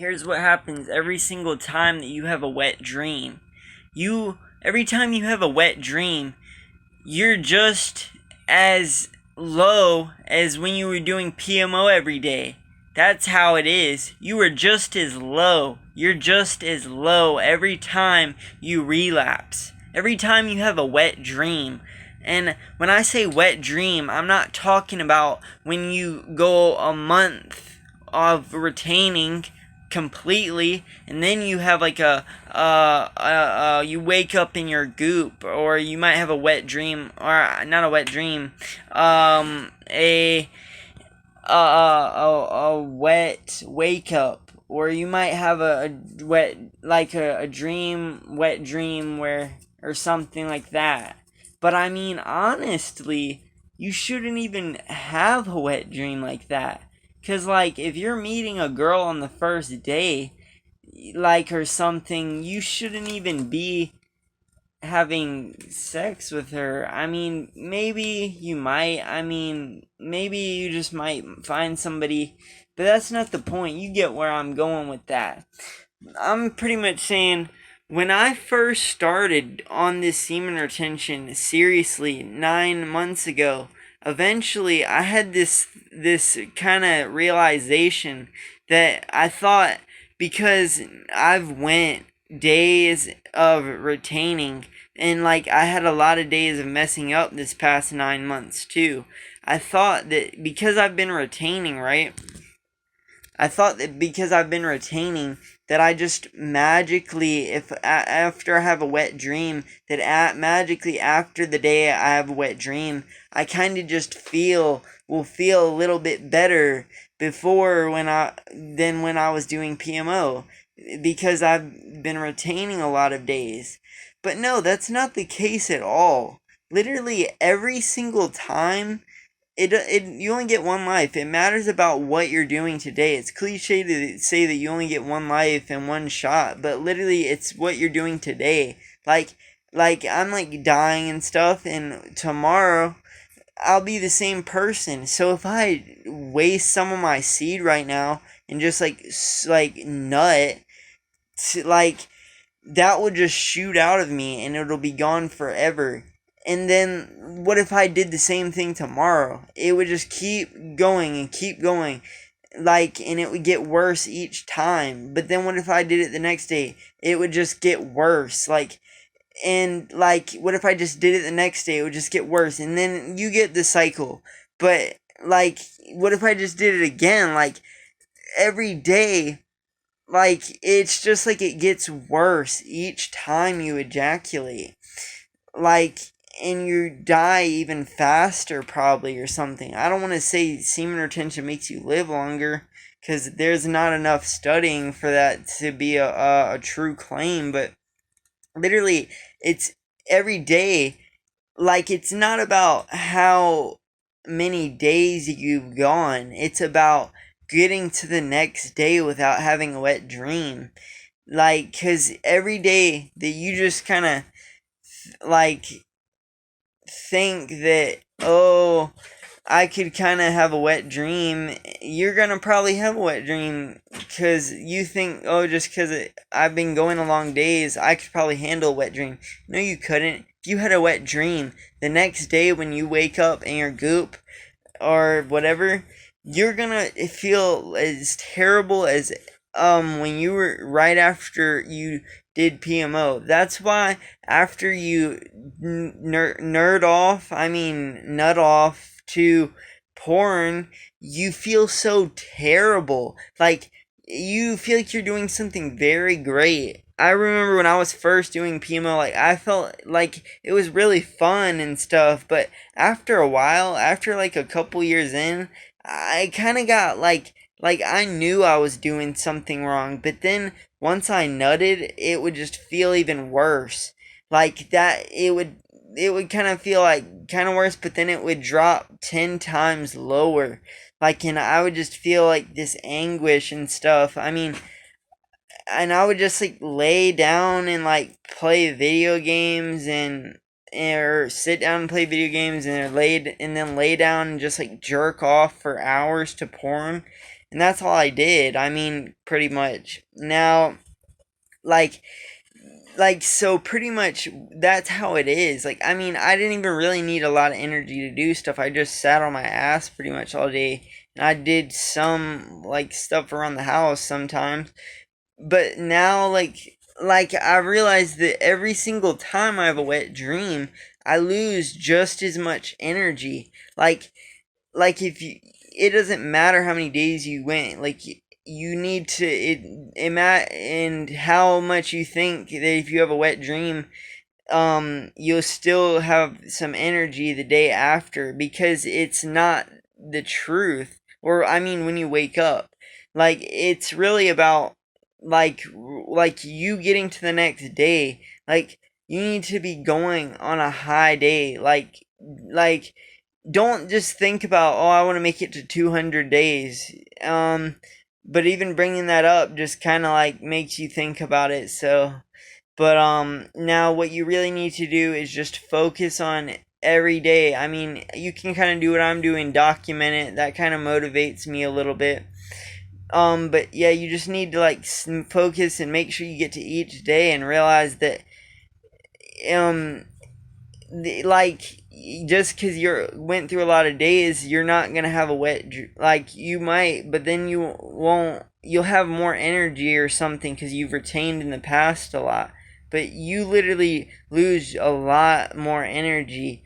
here's what happens every single time that you have a wet dream. Every time you have a wet dream, you're just as low as when you were doing PMO every day. That's how it is. You are just as low. You're just as low every time you relapse. Every time you have a wet dream. And when I say wet dream, I'm not talking about when you go a month of retaining completely and then you have like you wake up in your goop, or you might have a wet dream, or not a wet dream, a wet wake up, or you might have a wet, like a dream, wet dream, where, or something like that. But I mean, honestly, you shouldn't even have a wet dream like that. Cause like, if you're meeting a girl on the first day, like, or something, you shouldn't even be having sex with her. I mean, maybe you might. I mean, maybe you just might find somebody, but that's not the point. You get where I'm going with that. I'm pretty much saying, when I first started on this semen retention seriously 9 months ago, eventually I had this kind of realization that I thought, because I've went days of retaining, and like I had a lot of days of messing up this past 9 months too. I thought that because I've been retaining, right? I thought that because I've been retaining, that I just magically, if after I have a wet dream, that magically after the day I have a wet dream, I kind of just will feel a little bit better before than when I was doing PMO, because I've been retaining a lot of days. But no, that's not the case at all. Literally every single time, you only get one life. It matters about what you're doing today. It's cliche to say that you only get one life and one shot, but literally it's what you're doing today. Like I'm like dying and stuff, and tomorrow I'll be the same person. So if I waste some of my seed right now and just like nut, like, that will just shoot out of me and it'll be gone forever. And then what if I did the same thing tomorrow? It would just keep going and keep going. Like, and it would get worse each time. But then what if I did it the next day? It would just get worse. Like, and like, what if I just did it the next day? It would just get worse. And then you get the cycle. But like, what if I just did it again? Like, every day, like, it's just like it gets worse each time you ejaculate. Like, and you die even faster, probably, or something. I don't want to say semen retention makes you live longer, because there's not enough studying for that to be a true claim, but literally, it's every day. Like, it's not about how many days you've gone, it's about getting to the next day without having a wet dream. Like, because every day that you just kind of, like, think that, oh, I could kind of have a wet dream, you're gonna probably have a wet dream, because you think, oh, just because I've been going a long days, I could probably handle a wet dream. No, you couldn't. If you had a wet dream, the next day when you wake up in your goop, or whatever, you're gonna feel as terrible as when you were right after you did PMO. That's why after you nut off to porn, you feel so terrible. Like, you feel like you're doing something very great. I remember when I was first doing PMO, like, I felt like it was really fun and stuff, but after a while, after like a couple years in, I kind of got like I knew I was doing something wrong, but then once I nutted, it would just feel even worse. Like that, it would kind of feel like kind of worse, but then it would drop 10 times lower. Like, and I would just feel like this anguish and stuff. I mean, and I would just like lay down and like play video games, and or sit down and play video games, and then lay down and just like jerk off for hours to porn. and that's all I did. I mean, pretty much. Now, like, so pretty much that's how it is. Like, I mean, I didn't even really need a lot of energy to do stuff. I just sat on my ass pretty much all day, and I did some like stuff around the house sometimes. But now, I realize that every single time I have a wet dream, I lose just as much energy. If you, it doesn't matter how many days you went. Like, you need to and how much you think that if you have a wet dream, you'll still have some energy the day after, because it's not the truth. Or, I mean, when you wake up, like, it's really about you getting to the next day. Like, you need to be going on a high day. Like don't just think about, oh, I want to make it to 200 days. But even bringing that up just kind of like makes you think about it. So, but now what you really need to do is just focus on every day. I mean, you can kind of do what I'm doing, document it. That kind of motivates me a little bit. But yeah, you just need to like focus and make sure you get to each day and realize that um like, just because you went through a lot of days, you're not gonna have a like, you might, but then you won't. You'll have more energy or something because you've retained in the past a lot. But you literally lose a lot more energy,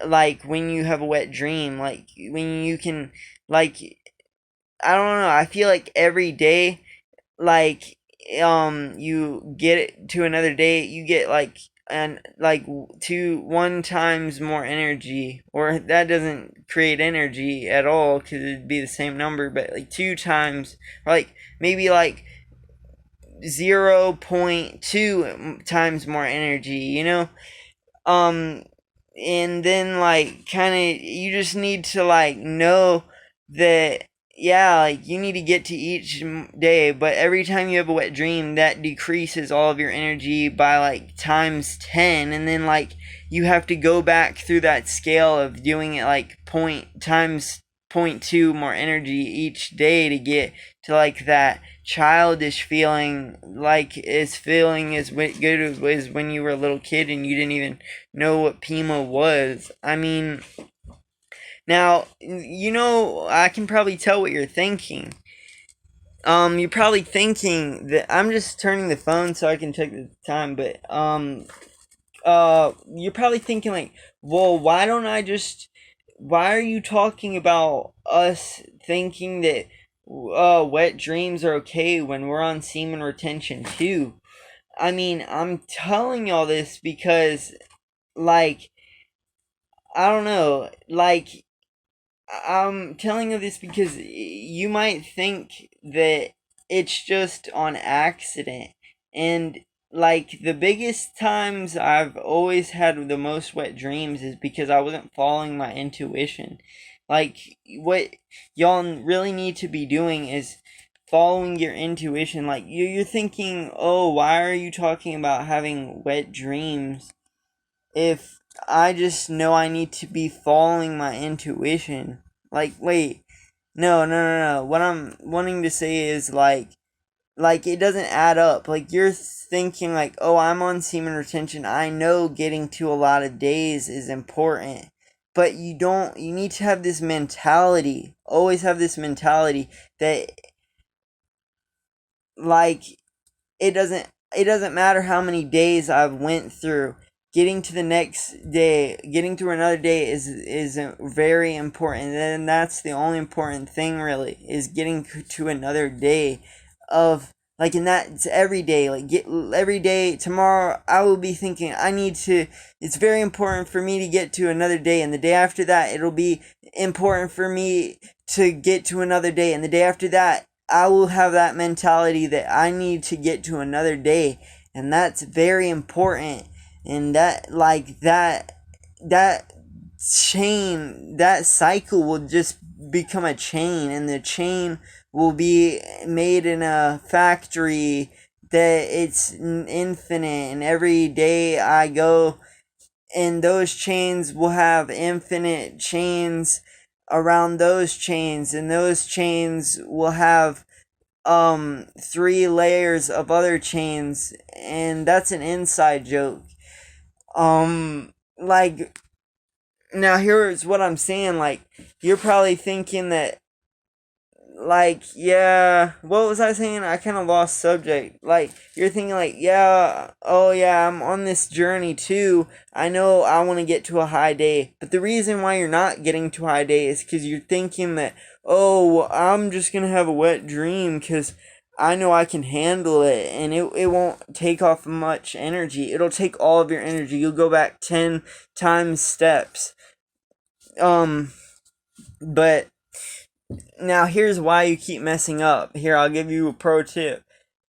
like when you have a wet dream. Like, when you can, like, I don't know. I feel like every day, like, you get it to another day, you get like, and like, 1 times more energy. Or that doesn't create energy at all because it'd be the same number, but like 2 times, or like maybe like 0.2 times more energy, um and then, like, kind of, you just need to like know that, yeah, like, you need to get to each day, but every time you have a wet dream, that decreases all of your energy by like times 10. And then, like, you have to go back through that scale of doing it like times 0.2 more energy each day to get to like that childish feeling, like as feeling as good as when you were a little kid and you didn't even know what Pima was. I mean, now, I can probably tell what you're thinking. You're probably thinking that I'm just turning the phone so I can check the time, but you're probably thinking like, well, why are you talking about us thinking that wet dreams are okay when we're on semen retention too? I mean, I'm telling y'all this because, like, I don't know, like, I'm telling you this because you might think that it's just on accident. And, like, the biggest times I've always had the most wet dreams is because I wasn't following my intuition. Like, what y'all really need to be doing is following your intuition. Like, you're thinking, oh, why are you talking about having wet dreams if I just know I need to be following my intuition? Like, wait, no, no, no, no. What I'm wanting to say is, like, it doesn't add up. Like, you're thinking like, oh, I'm on semen retention. I know getting to a lot of days is important. But you don't, you need to have this mentality. Always have this mentality that, like, it doesn't matter how many days I've went through. Getting to the next day, getting through another day is very important. And that's the only important thing, really, is getting to another day of, like, and that's every day. Like, get every day. Tomorrow I will be thinking it's very important for me to get to another day, and the day after that it'll be important for me to get to another day, and the day after that I will have that mentality that I need to get to another day. And that's very important. And that chain, that cycle will just become a chain, and the chain will be made in a factory that it's infinite. And every day I go, and those chains will have infinite chains around those chains, and those chains will have 3 layers of other chains, and that's an inside joke. Like, now here's what I'm saying, like, you're probably thinking that, like, yeah, what was I saying? I kind of lost subject. Like, you're thinking, like, yeah, oh yeah, I'm on this journey too. I know I want to get to a high day. But the reason why you're not getting to a high day is because you're thinking that, oh, I'm just going to have a wet dream because I know I can handle it, and it won't take off much energy. It'll take all of your energy. You'll go back 10 times steps. But now here's why you keep messing up. Here, I'll give you a pro tip.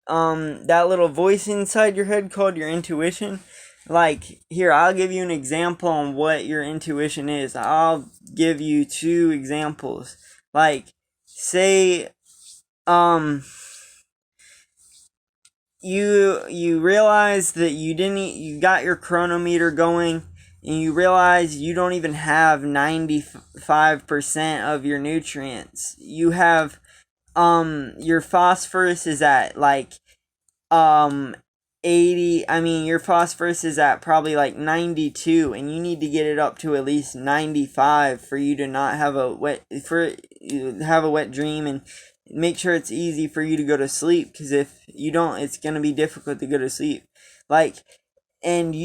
That little voice inside your head called your intuition. Like, here, I'll give you an example on what your intuition is. I'll give you 2 examples. Like, say, you realize that you got your chronometer going, and you realize you don't even have 95% of your nutrients. You have your phosphorus is at like 80. I mean, your phosphorus is at probably like 92, and you need to get it up to at least 95 for you to not have a wet dream, and make sure it's easy for you to go to sleep, because if you don't, it's going to be difficult to go to sleep. Like, and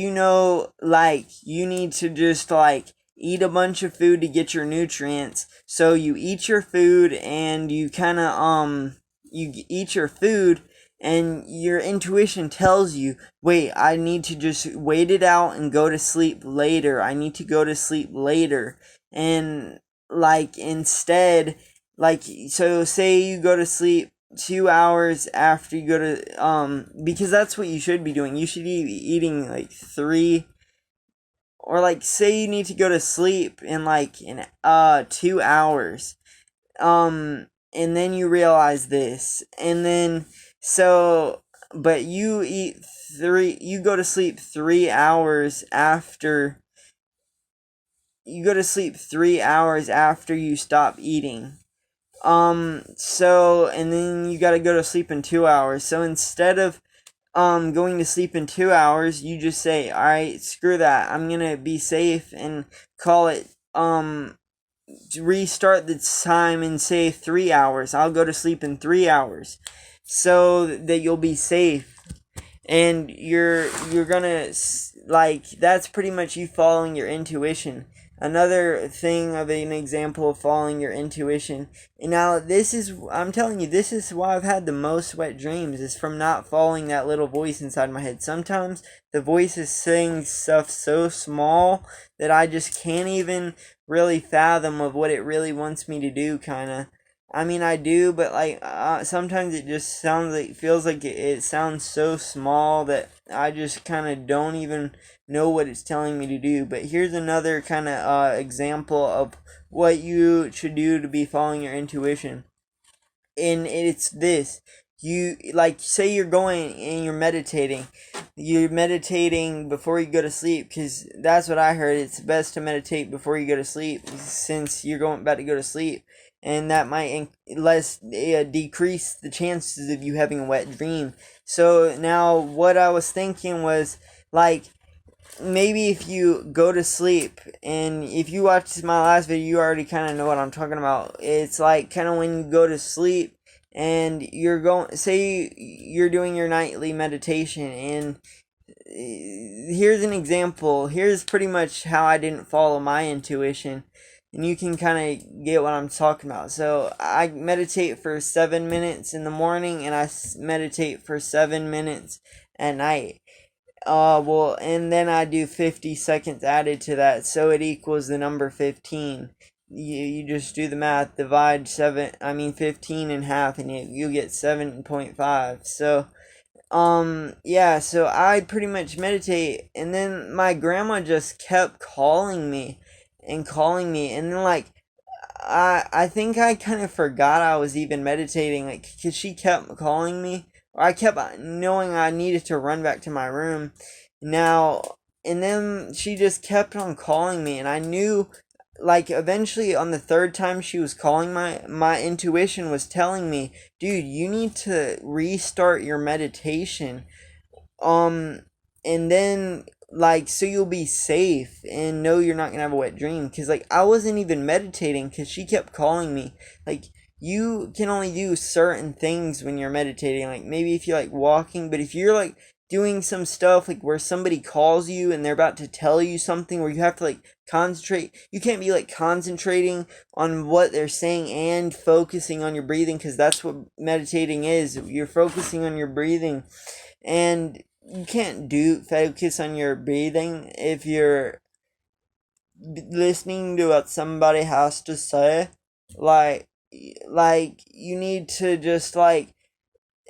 like, you need to just like eat a bunch of food to get your nutrients. So you eat your food, and you kind of you eat your food, and your intuition tells you, wait, I need to just wait it out and go to sleep later. I need to go to sleep later. And like, instead, like, so say you go to sleep 2 hours after you go to because that's what you should be doing. You should be eating like 3, or like, say you need to go to sleep in like in 2 hours, and then you realize this, and then but you go to sleep 3 hours after you stop eating. And then you gotta go to sleep in 2 hours. So instead of going to sleep in 2 hours, you just say, alright, screw that. I'm gonna be safe and call it, restart the time and say 3 hours. I'll go to sleep in 3 hours, so that you'll be safe. And you're gonna, like, that's pretty much you following your intuition. Another thing of an example of following your intuition. And now I'm telling you, this is why I've had the most wet dreams, is from not following that little voice inside my head. Sometimes the voice is saying stuff so small that I just can't even really fathom of what it really wants me to do, kinda. I mean, I do, but like, sometimes it just feels like it sounds so small that I just kind of don't even know what it's telling me to do. But here's another kind of example of what you should do to be following your intuition. And it's this. You, like, say you're going and you're meditating before you go to sleep, because that's what I heard. It's best to meditate before you go to sleep, since you're about to go to sleep, and that might decrease the chances of you having a wet dream. So now what I was thinking was, like, maybe if you go to sleep, and if you watched my last video, you already kind of know what I'm talking about. It's like kind of when you go to sleep and say you're doing your nightly meditation, and here's an example. Here's pretty much how I didn't follow my intuition, and you can kind of get what I'm talking about. So I meditate for 7 minutes in the morning, and I meditate for 7 minutes at night. And then I do 50 seconds added to that, so it equals the number 15. You just do the math, divide 15 in half, and you get 7.5. So, yeah, so I pretty much meditate, and then my grandma just kept calling me, and then, like, I think I kind of forgot I was even meditating, like, because she kept calling me. I kept knowing I needed to run back to my room. Now, and then she just kept on calling me, and I knew like eventually on the third time she was calling, my intuition was telling me, dude, you need to restart your meditation. um and then, like, so you'll be safe and know you're not gonna have a wet dream. Because like I wasn't even meditating because she kept calling me. Like, you can only do certain things when you're meditating, like maybe if you're like walking, but if you're like doing some stuff like where somebody calls you and they're about to tell you something where you have to like concentrate, you can't be like concentrating on what they're saying and focusing on your breathing, because that's what meditating is. You're focusing on your breathing, and you can't do focus on your breathing if you're listening to what somebody has to say. like like you need to just like,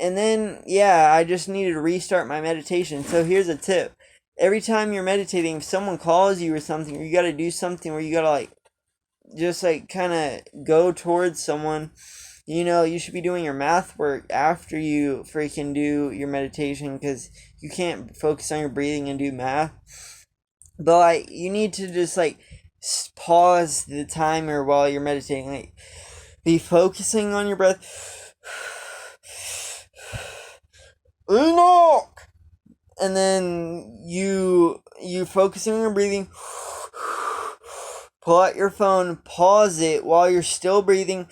and then yeah, I just needed to restart my meditation. So here's a tip: every time you're meditating, if someone calls you or something, or you got to do something where you got to like just like kind of go towards someone, you should be doing your math work after you freaking do your meditation, because you can't focus on your breathing and do math. But like, you need to just like pause the timer while you're meditating. Like, be focusing on your breath. Enoch! And then you focusing on your breathing. Pull out your phone, pause it while you're still breathing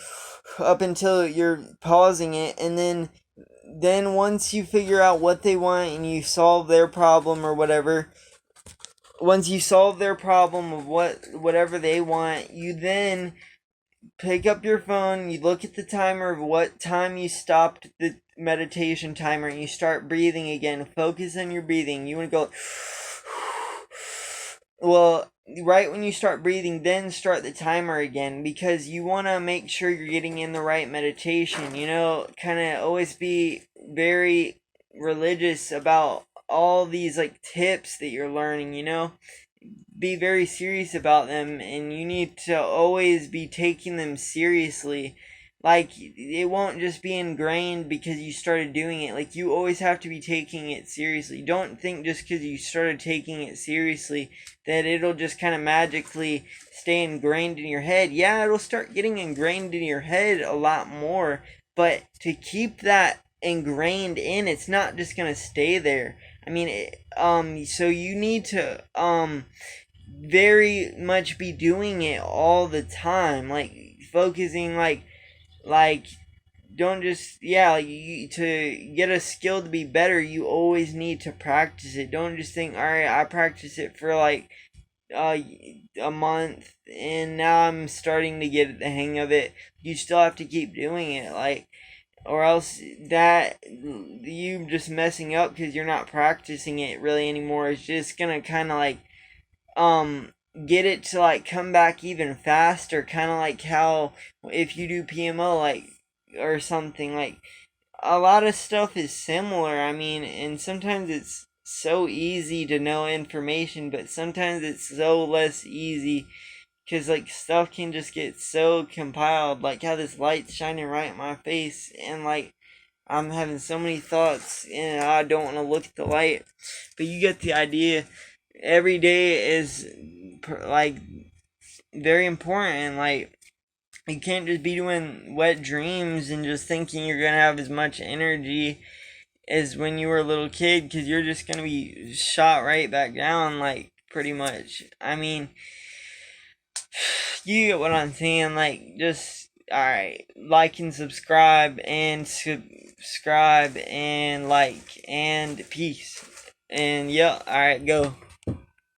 up until you're pausing it, and then once you figure out what they want and you solve their problem or whatever, once you solve their problem of whatever they want, you then pick up your phone, you look at the timer of what time you stopped the meditation timer, and you start breathing again. Focus on your breathing. You want to go, well, right when you start breathing, then start the timer again, because you want to make sure you're getting in the right meditation. Kind of always be very religious about all these like tips that you're learning. Be very serious about them, and you need to always be taking them seriously. Like, it won't just be ingrained because you started doing it. Like, you always have to be taking it seriously. Don't think just because you started taking it seriously that it'll just kind of magically stay ingrained in your head. Yeah, it'll start getting ingrained in your head a lot more, but to keep that ingrained in, it's not just gonna stay there. I mean, so you need to, very much be doing it all the time, like focusing, like don't just, yeah, like to get a skill to be better, you always need to practice it. Don't just think, all right, I practice it for like a month and now I'm starting to get the hang of it. You still have to keep doing it, like, or else that you just messing up because you're not practicing it really anymore. It's just gonna kind of like get it to like come back even faster, kind of like how if you do PMO, like, or something, like a lot of stuff is similar. I mean, and sometimes it's so easy to know information, but sometimes it's so less easy, because like stuff can just get so compiled, like how this light's shining right in my face, and like I'm having so many thoughts and I don't want to look at the light. But you get the idea. Every day is like very important. Like, you can't just be doing wet dreams and just thinking you're gonna have as much energy as when you were a little kid, because you're just gonna be shot right back down, like, pretty much. I mean, you get what I'm saying. Like, just, alright, like and subscribe and subscribe and like and peace. And yeah, alright, go.